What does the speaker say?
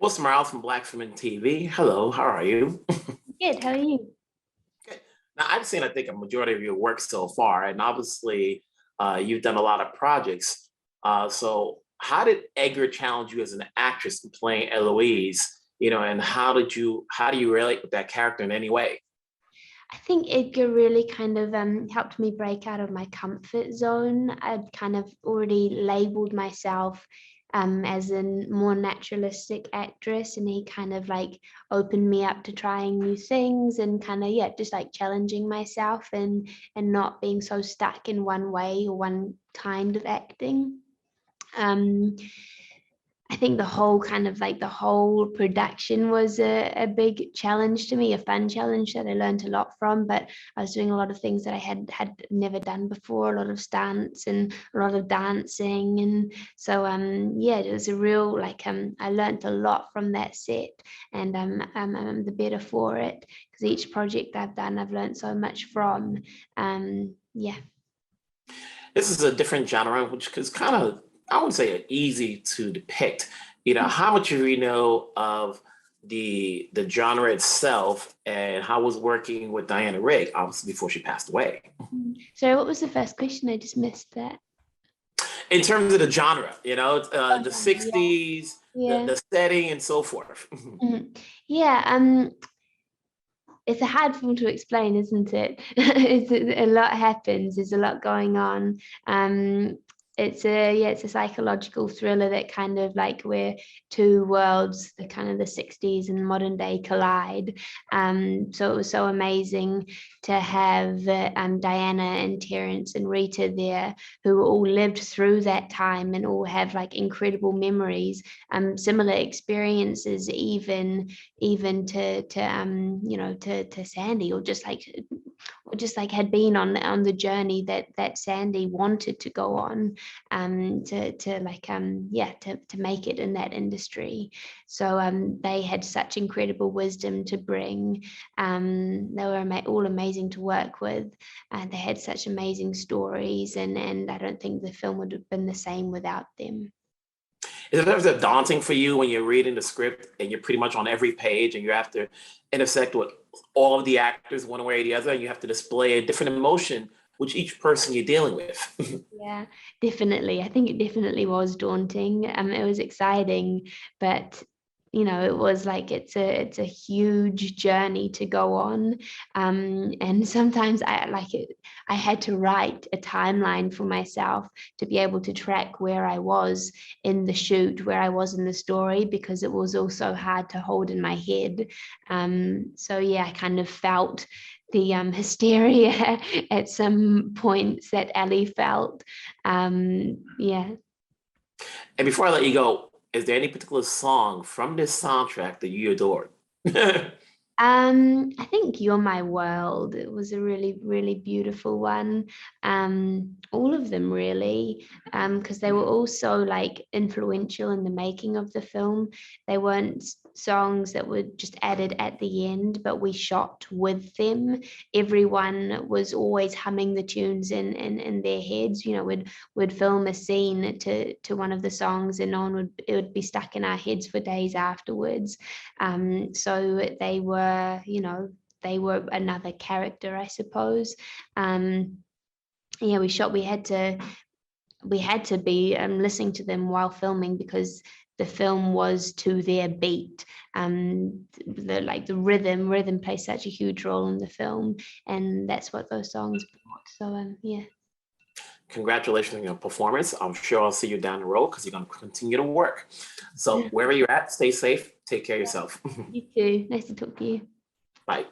What's Morales from Black Film TV? Hello, how are you? Good, how are you? Okay. Now, I've seen, I think, a majority of your work so far, and obviously, you've done a lot of projects. So, how did Edgar challenge you as an actress in playing Eloise? And how do you relate with that character in any way? I think Edgar really kind of helped me break out of my comfort zone. I'd kind of already labeled myself as a more naturalistic actress, and he kind of like opened me up to trying new things and kind of just like challenging myself and not being so stuck in one way or one kind of acting. Um, I think the whole kind of like the whole production was a big challenge to me, a fun challenge that I learned a lot from. But I was doing a lot of things that I had never done before, a lot of stunts and a lot of dancing, and so it was a real like I learned a lot from that set, and I'm the better for it because each project I've done I've learned so much from. Yeah. This is a different genre, which is kind of, I wouldn't say easy to depict. How much do you know of the genre itself, and how was working with Diana Rigg, obviously before she passed away? So what was the first question? I just missed that. In terms of the genre, the Yeah. 60s, Yeah. the setting, and so forth. Mhm. Yeah, it's a hard film to explain, isn't it? A lot happens. There's a lot going on. It's a psychological thriller that kind of like where two worlds, the kind of the 60s and modern day collide. So it was so amazing to have Diana and Terence and Rita there, who all lived through that time and all have like incredible memories, similar experiences, even to Sandie, or just like had been on the journey that Sandie wanted to go on, to make it in that industry. So they had such incredible wisdom to bring. They were all amazing to work with, and they had such amazing stories, and I don't think the film would have been the same without them. Is it ever daunting for you when you're reading the script and you're pretty much on every page and you have to intersect with all of the actors one way or the other, and you have to display a different emotion with each person you're dealing with? Yeah, definitely. I think it definitely was daunting. It was exciting, but it was like it's a huge journey to go on. And sometimes I like it. I had to write a timeline for myself to be able to track where I was in the shoot, where I was in the story, because it was also hard to hold in my head. So yeah, I kind of felt the hysteria at some points that Ellie felt. Yeah. And before I let you go, is there any particular song from this soundtrack that you adored? I think You're My World. It was a really, really beautiful one. All of them really, because they were also like influential in the making of the film. They weren't songs that were just added at the end, but we shot with them. Everyone was always humming the tunes in their heads. We'd film a scene to one of the songs, and it would be stuck in our heads for days afterwards. So they were another character, I suppose. Yeah, we had to be listening to them while filming because the film was to their beat. The rhythm plays such a huge role in the film, and that's what those songs brought. So yeah. Congratulations on your performance. I'm sure I'll see you down the road because you're going to continue to work. So, wherever you're at, stay safe, take care of yourself. You too. Nice to talk to you. Bye.